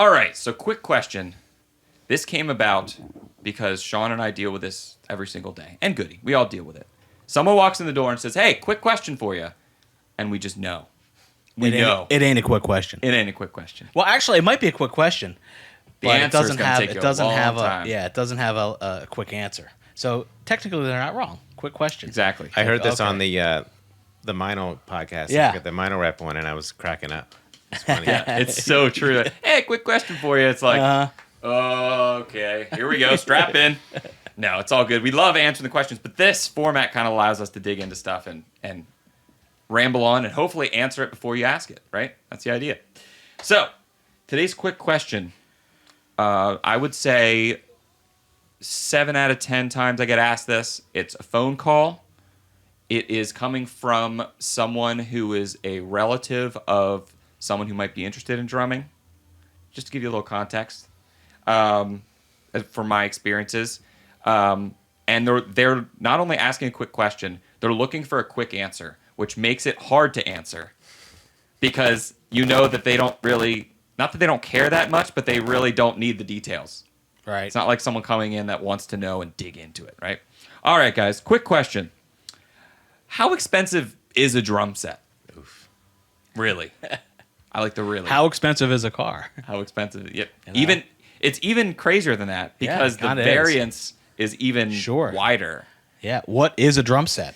All right, so quick question. This came about because Sean and I deal with this every single day. And Goody, we all deal with it. Someone walks in the door and says, hey, quick question for you. And we just know. We know. It ain't a quick question. It ain't a quick question. Well, actually, it might be a quick question. The but answer it is doesn't going to have take it you doesn't a long have time. it doesn't have a quick answer. So technically, they're not wrong. Quick question. Exactly. I heard this Okay. on the Mino podcast. Yeah. I forget the Mino Rep one, and I was cracking up. It's funny. It's so true. Hey, quick question for you. It's like, okay, here we go. Strap in. No, it's all good. We love answering the questions, but this format kind of allows us to dig into stuff and ramble on and hopefully answer it before you ask it, right? That's the idea. So, today's quick question, I would say 7 out of 10 times I get asked this. It's a phone call. It is coming from someone who is a relative of someone who might be interested in drumming. Just to give you a little context for my experiences. And they're not only asking a quick question, they're looking for a quick answer, which makes it hard to answer because you know that they don't really, not that they don't care that much, but they really don't need the details. Right. It's not like someone coming in that wants to know and dig into it, right? All right, guys, quick question. How expensive is a drum set? Oof. Really? I like the really. How expensive is a car? How expensive? Yep. You know? It's even crazier than that because it the kinda is. variance is even Sure. wider. Yeah. What is a drum set?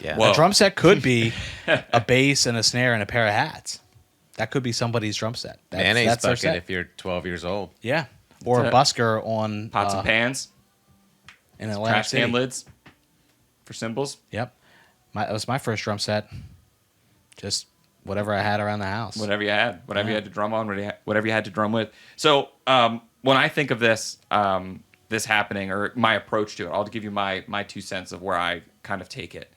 Yeah. Whoa. A drum set could be a bass and a snare and a pair of hats. That could be somebody's drum set. Mayonnaise that's their bucket set. if you're 12 years old. Yeah. Or a That's it. busker on Pots and pans, in Atlantic trash City. can lids for cymbals, Yep. That was my first drum set. Just whatever I had around the house. whatever you had you had to drum on, whatever you had to drum with. So when I think of this this happening or my approach to it, I'll give you my 2 cents of where I kind of take it.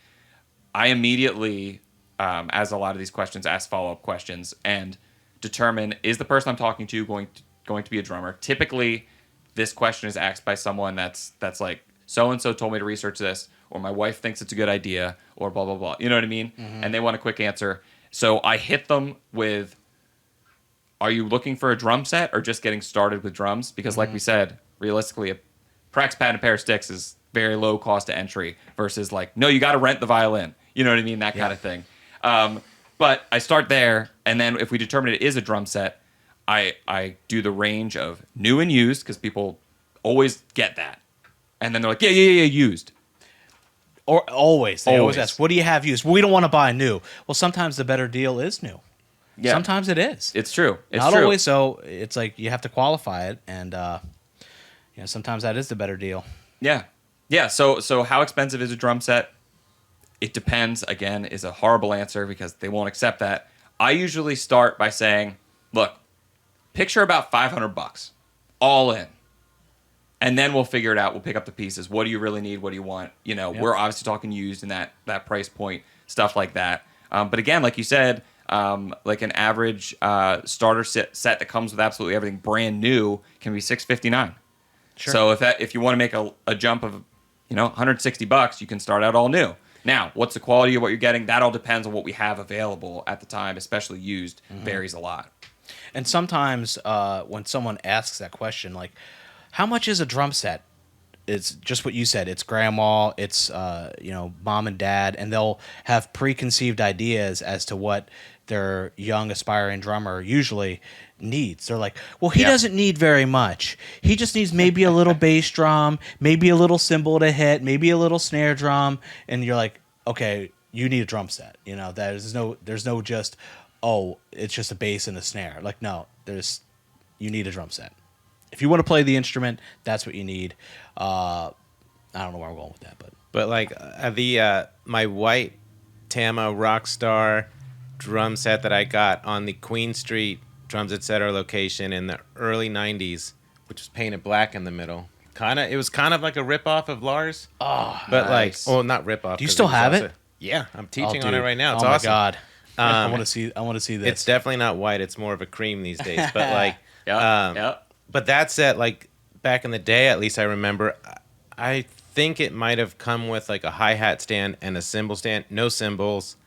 I immediately, as a lot of these questions, ask follow-up questions and determine, is the person I'm talking to going to be a drummer? Typically, this question is asked by someone that's like, so-and-so told me to research this, or my wife thinks it's a good idea, or blah, blah, blah. You know what I mean? Mm-hmm. And they want a quick answer. So I hit them with, are you looking for a drum set or just getting started with drums? Because like we said, realistically, a Prax pad and a pair of sticks is very low cost to entry versus like, no, you got to rent the violin. You know what I mean? That kind of thing. But I start there, and then if we determine it is a drum set, I do the range of new and used because people always get that. And then they're like, yeah, used. Or always. They always Always. ask, what do you have used? Well, we don't want to buy new. Well, sometimes the better deal is new. Yeah. Sometimes it is. It's true. It's Not true. always, so it's like you have to qualify it, and sometimes that is the better deal. Yeah. Yeah. So how expensive is a drum set? It depends, again, is a horrible answer because they won't accept that. I usually start by saying, look, picture about $500, all in. And then we'll figure it out. We'll pick up the pieces. What do you really need? What do you want? You know, Yep. we're obviously talking used in that price point, stuff like that. But again, like you said, like an average starter set that comes with absolutely everything brand new can be $659. Sure. So if you want to make a jump of, $160, you can start out all new. Now, what's the quality of what you're getting? That all depends on what we have available at the time, especially used, varies a lot. And sometimes when someone asks that question, like, how much is a drum set? It's just what you said. It's grandma, it's mom and dad, and they'll have preconceived ideas as to what their young aspiring drummer usually needs. They're like, well, he Yeah. doesn't need very much. He just needs maybe a little bass drum, maybe a little cymbal to hit, maybe a little snare drum, and you're like, okay, you need a drum set. There's no just, oh, it's just a bass and a snare. Like, no, you need a drum set. If you want to play the instrument, that's what you need. I don't know where I'm going with that, But like my white Tama Rockstar drum set that I got on the Queen Street Drums Etc. location in the early 90s, which was painted black in the middle. It was kind of like a ripoff of Lars. Oh, But nice. not ripoff. Do you 'cause still was have also- it? Yeah, I'm Oh, teaching on dude. it right now. It's oh awesome. my god! I want to see this. It's definitely not white. It's more of a cream these days. But like, Yeah. but that set, like back in the day, at least I remember, I think it might have come with like a hi-hat stand and a cymbal stand, no cymbals.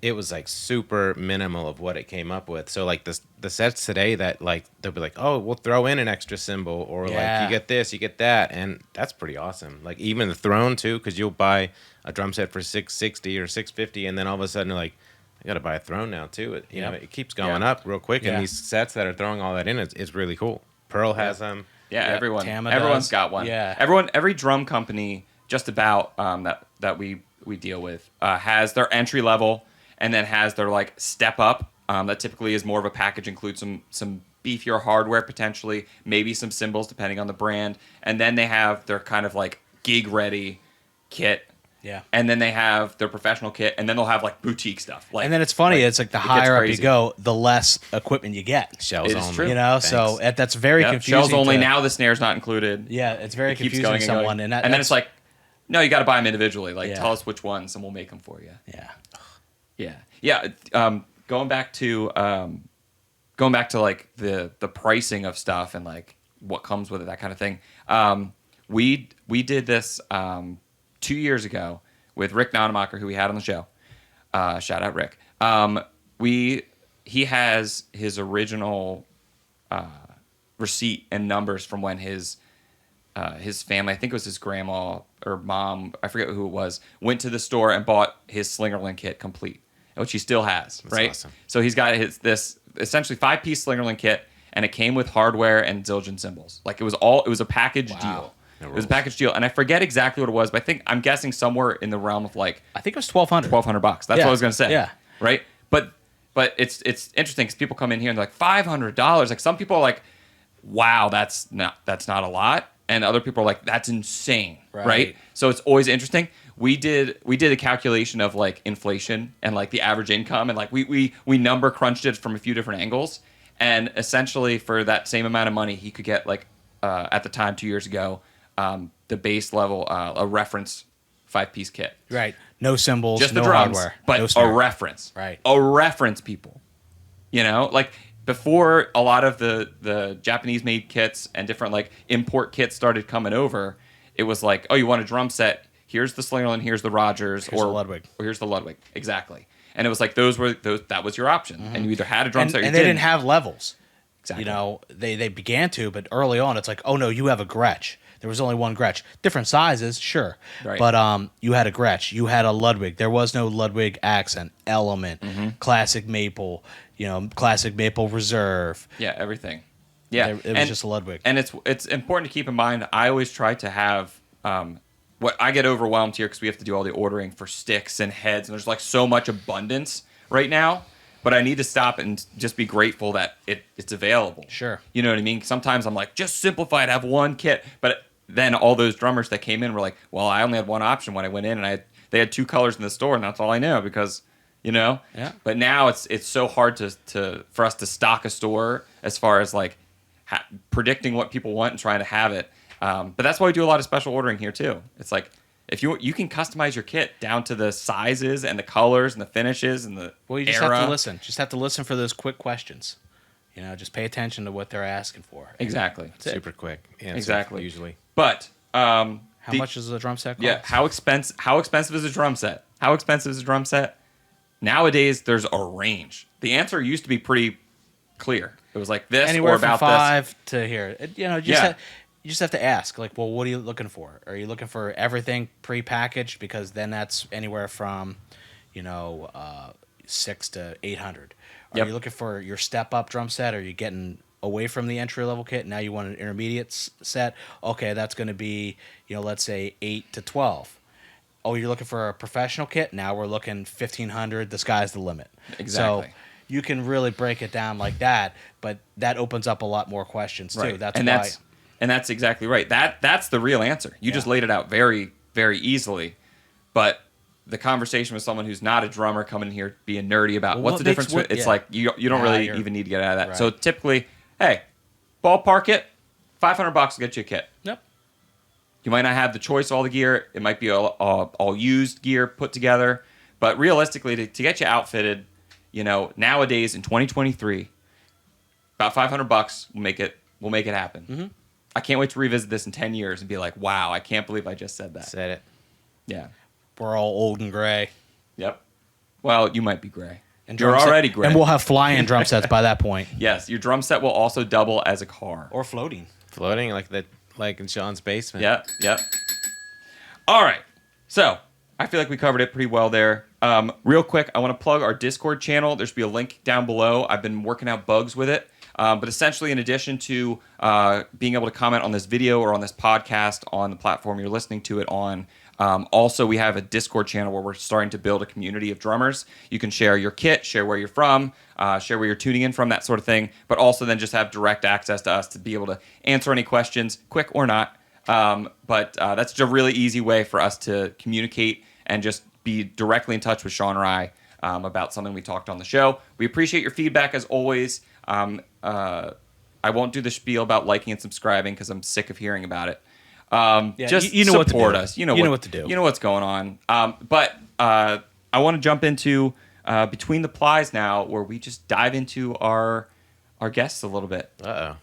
it was like super minimal of what it came up with. So like the sets today that like they'll be like, oh, we'll throw in an extra symbol, or like Yeah. you get this, you get that, and that's pretty awesome. Like even the throne too, because you'll buy a drum set for $660 or $650, and then all of a sudden you're like, I got to buy a throne now too. You know, it keeps going up real quick, Yeah. and these sets that are throwing all that in is really cool. Pearl has them. Yeah, Yep, everyone's Tama does. got one. Yeah. Every drum company just about that we deal with has their entry level, and then has their like step up. That typically is more of a package, includes some beefier hardware potentially, maybe some cymbals depending on the brand, and then they have their kind of like gig ready kit. Yeah. And then they have their professional kit, and then they'll have like boutique stuff. Like, And then it's funny. It's like the it gets higher up you crazy. go, the less equipment you get. Shells It is only. true. You know, Thanks. so that's very Yep, confusing. shells only. to- Now the snare's not included. Yeah, it's very It keeps confusing going to and going. someone, and, And then it's like, no, you got to buy them individually. Like, Yeah. tell us which ones, and we'll make them for you. yeah, Yeah. Going back to like the pricing of stuff and like what comes with it, that kind of thing. We did this 2 years ago with Rick Nonemacher, who we had on the show. Shout out Rick. He has his original receipt and numbers from when his family, I think it was his grandma or mom, I forget who it was, went to the store and bought his Slingerland kit complete, which he still has, right? awesome. So he's got this essentially 5-piece Slingerland kit, and it came with hardware and Zildjian cymbals. Like it was a package deal. It was a package deal, and I forget exactly what it was, but I'm guessing somewhere in the realm of like I think it was $1,200. $1,200. That's Yeah. what I was gonna say. Yeah. Right. But it's interesting because people come in here and they're like $500. Like some people are like, wow, that's not a lot, and other people are like, that's insane. Right. So it's always interesting. We did a calculation of like inflation and like the average income, and like we number crunched it from a few different angles, and essentially for that same amount of money, he could get like at the time 2 years ago. The base level, a reference 5-piece kit. Right. No cymbals, Just no the drums, hardware, but no a snare. reference. Right. A reference, people. You know, like before a lot of the Japanese-made kits and different like import kits started coming over, it was like, oh, you want a drum set? Here's the Slingerland, here's the Rogers, Here's the Ludwig. or here's the Ludwig. Exactly. And it was like that was your option, and you either had a drum and, set or you and they didn't have levels. Exactly. You know, they began to, but early on, it's like, oh no, you have a Gretsch. There was only one Gretsch. Different sizes, sure. Right. But you had a Gretsch. You had a Ludwig. There was no Ludwig accent, Element, Classic Maple, Classic Maple Reserve. Yeah, everything. Yeah, It was just a Ludwig. And it's important to keep in mind. I always try to have what I get overwhelmed here because we have to do all the ordering for sticks and heads, and there's like so much abundance right now. But I need to stop and just be grateful that it's available. Sure. You know what I mean? Sometimes I'm like, just simplify it, have one kit. But then all those drummers that came in were like, well, I only had one option when I went in, and they had 2 colors in the store, and that's all I know because, Yeah. But now it's so hard for us to stock a store as far as like predicting what people want and trying to have it. But that's why we do a lot of special ordering here too. It's like if you can customize your kit down to the sizes and the colors and the finishes and the Well, you just era. have to listen. Just have to listen for those quick questions. Just pay attention to what they're asking for. Exactly. Super quick. Answer, Exactly. Usually. But How much does a drum set cost? Yeah, how expensive is a drum set? How expensive is a drum set? Nowadays, there's a range. The answer used to be pretty clear. It was like this Anywhere or from about $5 to here. You Yeah. just have to ask, like, well, what are you looking for? Are you looking for everything pre-packaged? Because then that's anywhere from, 6 to 800. Are Yep. you looking for your step-up drum set? Are you getting away from the entry-level kit? Now you want an intermediate set? Okay, that's going to be, let's say 8 to 12. Oh, you're looking for a professional kit? Now we're looking 1,500. The sky's the limit. Exactly. So you can really break it down like that, but that opens up a lot more questions too. Right. That's and why. that's exactly right. That's the real answer. You just Yeah. laid it out very, very easily. But the conversation with someone who's not a drummer coming in here being nerdy about Well, what's what the makes difference. what- It's yeah. like you don't Nah, really you're- even need to get out of that. Right. So typically, hey, ballpark it, $500 will get you a kit. Yep. You might not have the choice of all the gear. It might be all used gear put together. But realistically, to get you outfitted, nowadays in 2023, about $500 will make it happen. Mm-hmm. I can't wait to revisit this in 10 years and be like, wow, I can't believe I just said that. Said it. Yeah. We're all old and gray. Yep. Well, you might be gray. And You're drum set- already gray. And we'll have fly-in drum sets by that point. Yes, your drum set will also double as a car. Or floating. Floating like in Sean's basement. Yep, yep. All right. So I feel like we covered it pretty well there. Real quick, I want to plug our Discord channel. There's be a link down below. I've been working out bugs with it. But essentially, in addition to being able to comment on this video or on this podcast on the platform you're listening to it on, also we have a Discord channel where we're starting to build a community of drummers. You can share your kit, share where you're from, share where you're tuning in from, that sort of thing. But also then just have direct access to us to be able to answer any questions, quick or not. But that's just a really easy way for us to communicate and just be directly in touch with Sean or I about something we talked on the show. We appreciate your feedback as always. I won't do the spiel about liking and subscribing because I'm sick of hearing about it. Just you know what to support do. us. You know what to do. You know what's going on. But I want to jump into Between the Plies now, where we just dive into our guests a little bit. Uh-oh.